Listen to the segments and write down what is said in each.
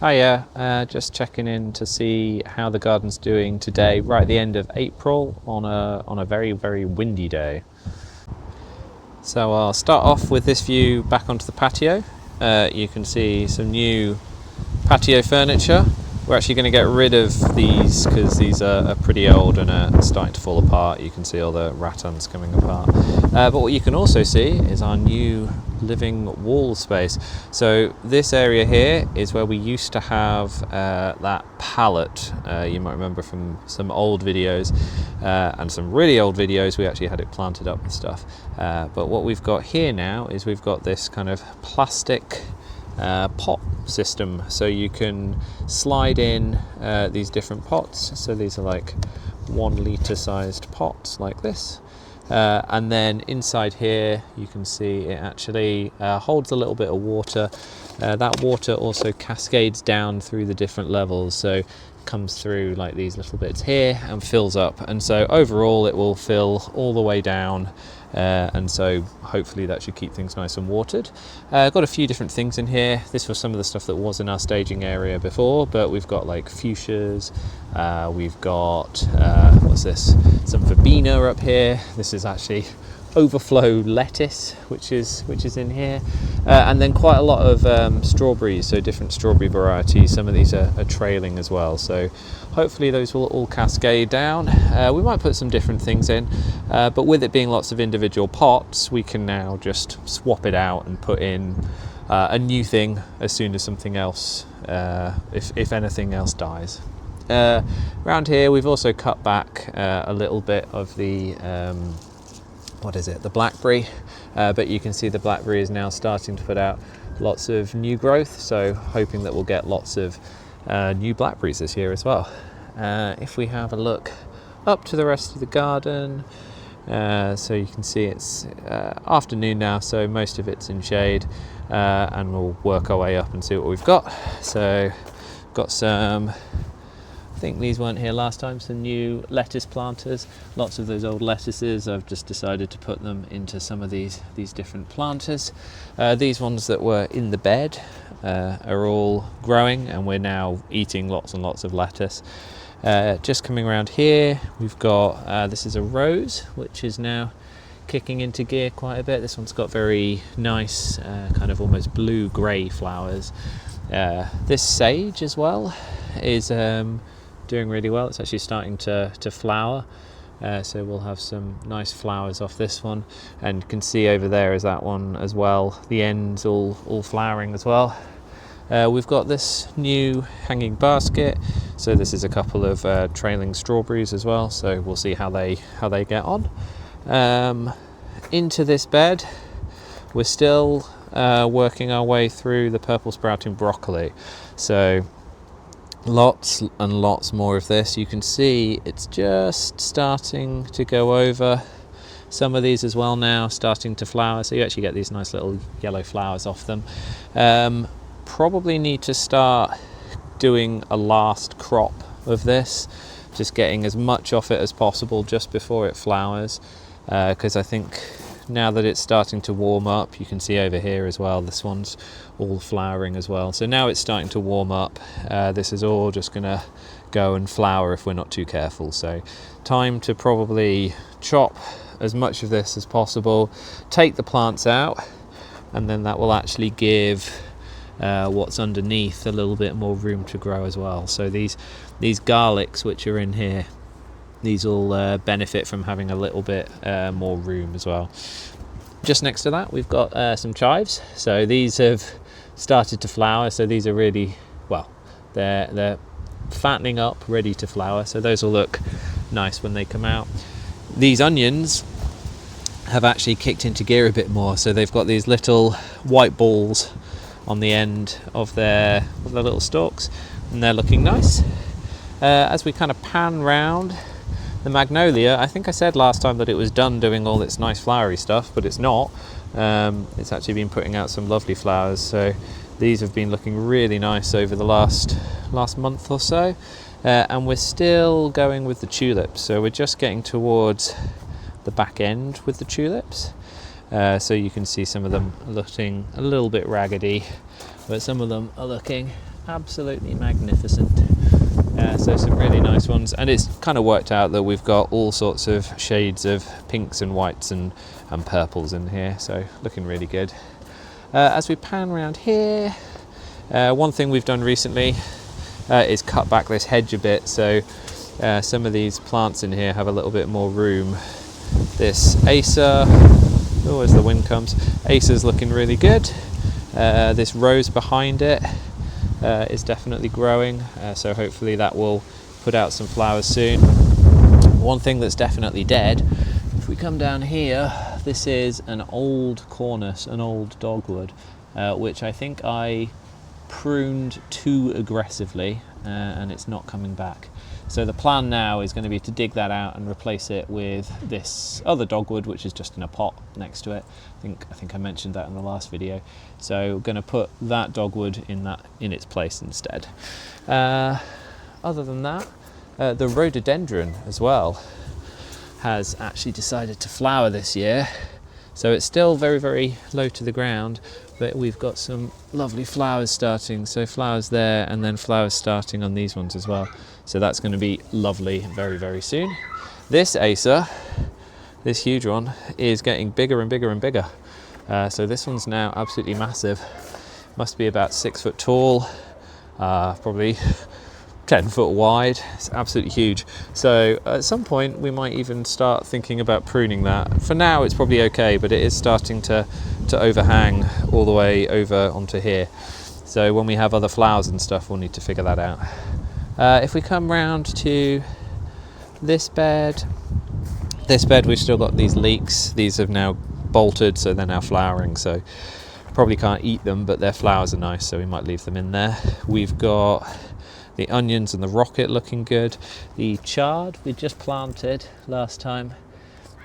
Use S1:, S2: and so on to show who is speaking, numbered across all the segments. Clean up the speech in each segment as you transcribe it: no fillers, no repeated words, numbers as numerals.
S1: Hiya, just checking in to see how the garden's doing today, right at the end of April on a very, very windy day. So I'll start off with this view back onto the patio. You can see some new patio furniture. We're actually going to get rid of these because these are pretty old and are starting to fall apart. You can see all the rattans coming apart. But what you can also see is our new living wall space. So this area here is where we used to have that pallet. You might remember from some old videos and some really old videos we actually had it planted up with stuff. But what we've got here now is we've got this kind of plastic pot system, so you can slide in these different pots. So these are like 1 litre sized pots like this, and then inside here you can see it actually holds a little bit of water. That water also cascades down through the different levels, so it comes through like these little bits here and fills up, and so overall it will fill all the way down. And so hopefully that should keep things nice and watered. Got a few different things in here. This was some of the stuff that was in our staging area before, but we've got like fuchsias, we've got what's this, some verbena up here. This is actually overflow lettuce which is in here, and then quite a lot of strawberries, so different strawberry varieties. Some of these are trailing as well, so hopefully those will all cascade down. We might put some different things in, but with it being lots of individual pots, we can now just swap it out and put in a new thing as soon as something else, if anything else dies. Around here we've also cut back a little bit of the the blackberry, but you can see the blackberry is now starting to put out lots of new growth, so hoping that we'll get lots of new blackberries this year as well. If we have a look up to the rest of the garden, so you can see it's afternoon now, so most of it's in shade, and we'll work our way up and see what we've got. So got some, I think these weren't here last time, some new lettuce planters. Lots of those old lettuces, I've just decided to put them into some of these different planters. These ones that were in the bed are all growing, and we're now eating lots and lots of lettuce. Just coming around here, we've got this is a rose which is now kicking into gear quite a bit. This one's got very nice kind of almost blue-grey flowers. This sage as well is doing really well. It's actually starting to flower, so we'll have some nice flowers off this one, and you can see over there is that one as well, the ends all flowering as well. We've got this new hanging basket, so this is a couple of trailing strawberries as well, so we'll see how they get on. Into this bed we're still working our way through the purple sprouting broccoli, so lots and lots more of this. You can see it's just starting to go over. Some of these as well now starting to flower, so you actually get these nice little yellow flowers off them. Probably need to start doing a last crop of this, just getting as much off it as possible just before it flowers, because I think now that it's starting to warm up, you can see over here as well, this one's all flowering as well. So now it's starting to warm up. This is all just gonna go and flower if we're not too careful. So time to probably chop as much of this as possible, take the plants out, and then that will actually give what's underneath a little bit more room to grow as well. So these garlics which are in here, these will benefit from having a little bit more room as well. Just next to that we've got some chives, so these have started to flower, so these are really, well, they're fattening up, ready to flower, so those will look nice when they come out. These onions have actually kicked into gear a bit more, so they've got these little white balls on the end of their little stalks, and they're looking nice. As we kind of pan round the magnolia, I think I said last time that it was done doing all its nice flowery stuff, but it's not. It's actually been putting out some lovely flowers, so these have been looking really nice over the last month or so. And we're still going with the tulips, so we're just getting towards the back end with the tulips. So you can see some of them looking a little bit raggedy, but some of them are looking absolutely magnificent. So some really nice ones, and it's kind of worked out that we've got all sorts of shades of pinks and whites and purples in here, so looking really good. As we pan around here, one thing we've done recently is cut back this hedge a bit, so some of these plants in here have a little bit more room. This Acer, oh, as the wind comes, Acer's looking really good. This rose behind it is definitely growing, so hopefully that will put out some flowers soon. One thing that's definitely dead, if we come down here, this is an old cornus, an old dogwood, which I think I pruned too aggressively, and it's not coming back. So the plan now is going to be to dig that out and replace it with this other dogwood, which is just in a pot next to it. I think I mentioned that in the last video. So we're going to put that dogwood in its place instead. Other than that, the rhododendron as well has actually decided to flower this year. So it's still very, very low to the ground, but we've got some lovely flowers starting. So flowers there, and then flowers starting on these ones as well. So that's going to be lovely very, very soon. This Acer, this huge one, is getting bigger and bigger and bigger. So this one's now absolutely massive. Must be about 6 foot tall, probably 10 foot wide. It's absolutely huge. So at some point we might even start thinking about pruning that. For now it's probably okay, but it is starting to overhang all the way over onto here. So when we have other flowers and stuff, we'll need to figure that out. If we come round to this bed we've still got these leeks. These have now bolted, so they're now flowering, so probably can't eat them, but their flowers are nice, so we might leave them in there. We've got the onions and the rocket looking good. The chard we just planted last time,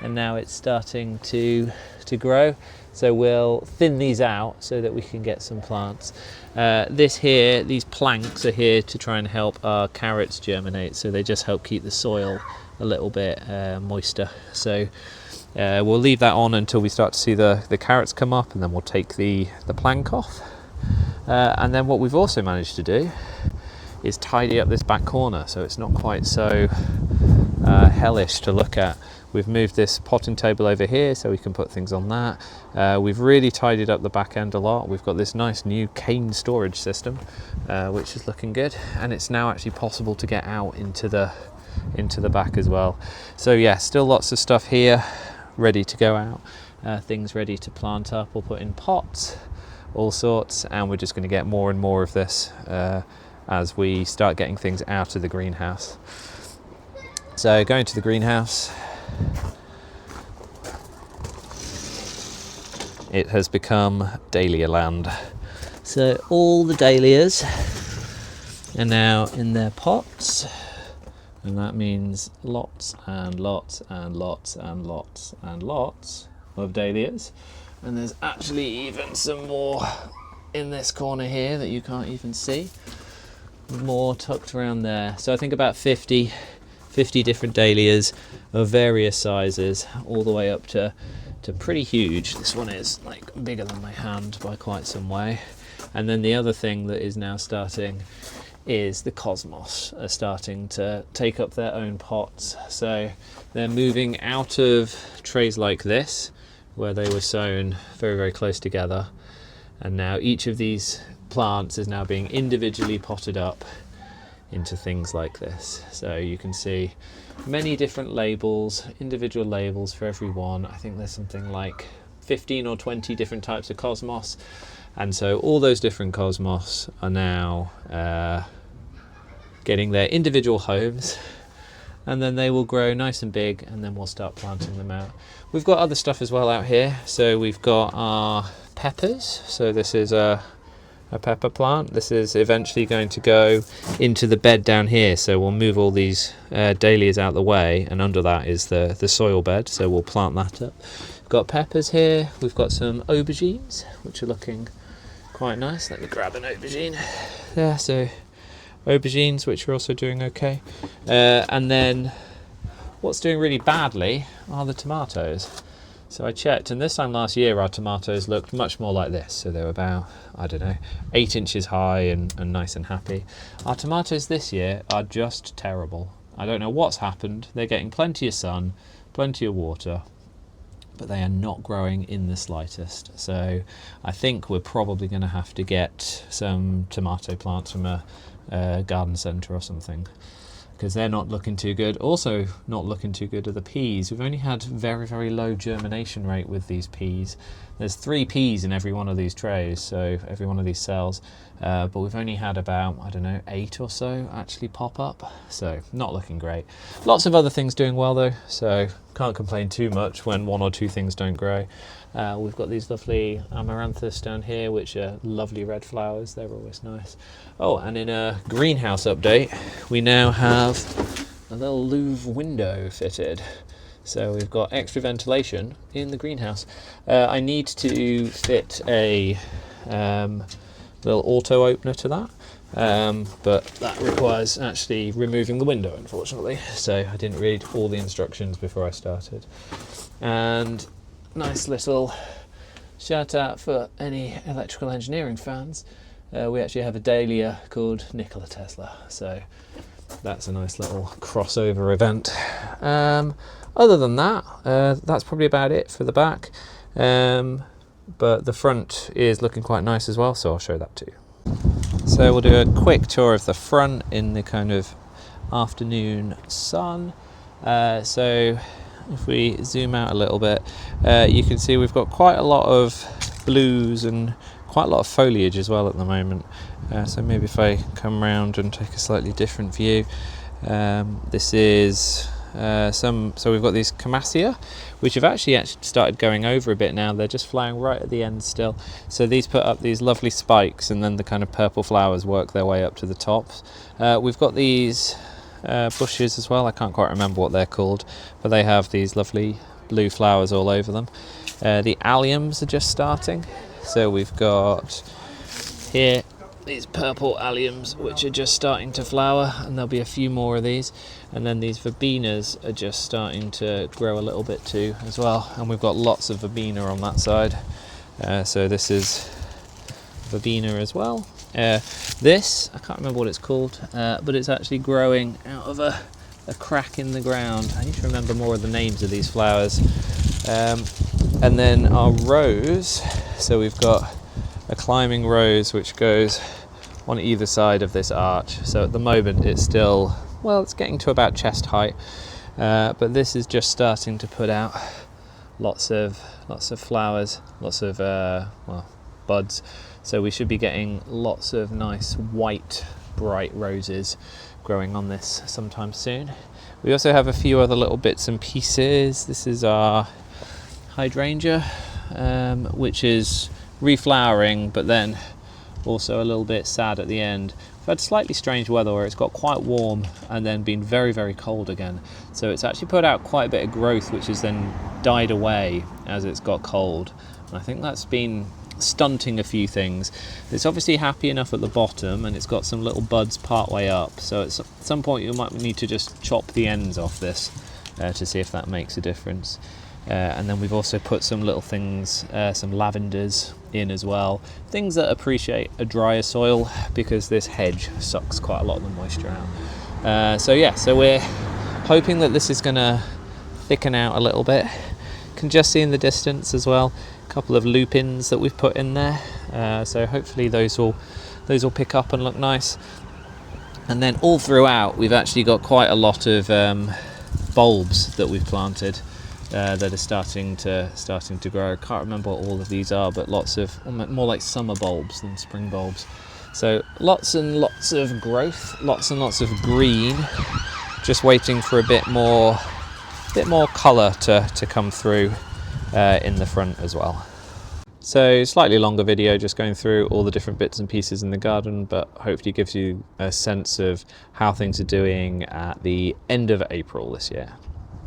S1: and now it's starting to grow, so we'll thin these out so that we can get some plants. These planks are here to try and help our carrots germinate, so they just help keep the soil a little bit moister. So we'll leave that on until we start to see the carrots come up, and then we'll take the plank off. And then what we've also managed to do is tidy up this back corner so it's not quite so hellish to look at. We've moved this potting table over here so we can put things on that. We've really tidied up the back end a lot. We've got this nice new cane storage system, which is looking good, and it's now actually possible to get out into the back as well. So yeah, still lots of stuff here ready to go out, things ready to plant up or put in pots, all sorts, and we're just going to get more and more of this as we start getting things out of the greenhouse. So going to the greenhouse, it has become dahlia land. So all the dahlias are now in their pots, and that means lots and lots and lots and lots and lots of dahlias. And there's actually even some more in this corner here that you can't even see. More tucked around there. So I think about 50 different dahlias of various sizes, all the way up to pretty huge. This one is like bigger than my hand by quite some way. And then the other thing that is now starting is the cosmos are starting to take up their own pots. So they're moving out of trays like this, where they were sown very, very close together. And now each of these plants is now being individually potted up into things like this. So you can see many different labels, individual labels for every one. I think there's something like 15 or 20 different types of cosmos. And so all those different cosmos are now getting their individual homes, and then they will grow nice and big, and then we'll start planting them out. We've got other stuff as well out here. So we've got our peppers. So this is a pepper plant. This is eventually going to go into the bed down here. So we'll move all these dahlias out the way, and under that is the soil bed. So we'll plant that up. We've got peppers here. We've got some aubergines, which are looking quite nice. Let me grab an aubergine there. So aubergines, which are also doing okay. And then what's doing really badly are the tomatoes. So I checked, and this time last year our tomatoes looked much more like this. So they were about, I don't know, 8 inches high and nice and happy. Our tomatoes this year are just terrible. I don't know what's happened. They're getting plenty of sun, plenty of water, but they are not growing in the slightest. So I think we're probably going to have to get some tomato plants from a garden centre or something, because they're not looking too good. Also not looking too good are the peas. We've only had very, very low germination rate with these peas. There's 3 peas in every one of these trays, so every one of these cells, but we've only had about, I don't know, 8 or so actually pop up, so not looking great. Lots of other things doing well though, so can't complain too much when 1 or 2 things don't grow. We've got these lovely amaranthus down here, which are lovely red flowers. They're always nice. Oh, and in a greenhouse update, we now have a little Louvre window fitted. So we've got extra ventilation in the greenhouse. I need to fit a little auto opener to that, but that requires actually removing the window, unfortunately. So I didn't read all the instructions before I started. And nice little shout out for any electrical engineering fans. We actually have a dahlia called Nikola Tesla, so that's a nice little crossover event. Other than that, that's probably about it for the back, but the front is looking quite nice as well, so I'll show that too. So we'll do a quick tour of the front in the kind of afternoon sun. So if we zoom out a little bit, you can see we've got quite a lot of blues and quite a lot of foliage as well at the moment. So maybe if I come round and take a slightly different view, this is so we've got these Camassia, which have actually started going over a bit now. They're just flowering right at the end still. So these put up these lovely spikes, and then the kind of purple flowers work their way up to the tops. We've got these bushes as well. I can't quite remember what they're called, but they have these lovely blue flowers all over them. The alliums are just starting. So we've got here these purple alliums which are just starting to flower, and there'll be a few more of these, and then these verbenas are just starting to grow a little bit too as well, and we've got lots of verbena on that side. So this is verbena as well. This, I can't remember what it's called, but it's actually growing out of a crack in the ground. I need to remember more of the names of these flowers. And then our rose, so we've got a climbing rose which goes on either side of this arch. So at the moment it's still, well, it's getting to about chest height, but this is just starting to put out lots of flowers, lots of buds. So we should be getting lots of nice white bright roses growing on this sometime soon. We also have a few other little bits and pieces. This is our hydrangea, which is reflowering, but then also a little bit sad at the end. We've had slightly strange weather where it's got quite warm and then been very, very cold again. So it's actually put out quite a bit of growth, which has then died away as it's got cold. And I think that's been stunting a few things. It's obviously happy enough at the bottom, and it's got some little buds part way up. So at some point you might need to just chop the ends off this to see if that makes a difference. And then we've also put some little things, some lavenders in as well. Things that appreciate a drier soil, because this hedge sucks quite a lot of the moisture out. So yeah, so we're hoping that this is going to thicken out a little bit. Can just see in the distance as well a couple of lupins that we've put in there. So hopefully those will pick up and look nice. And then all throughout we've actually got quite a lot of bulbs that we've planted. That are starting to grow. I can't remember what all of these are, but lots of more like summer bulbs than spring bulbs. So lots and lots of growth, lots and lots of green. Just waiting for a bit more colour to come through in the front as well. So slightly longer video, just going through all the different bits and pieces in the garden, but hopefully gives you a sense of how things are doing at the end of April this year.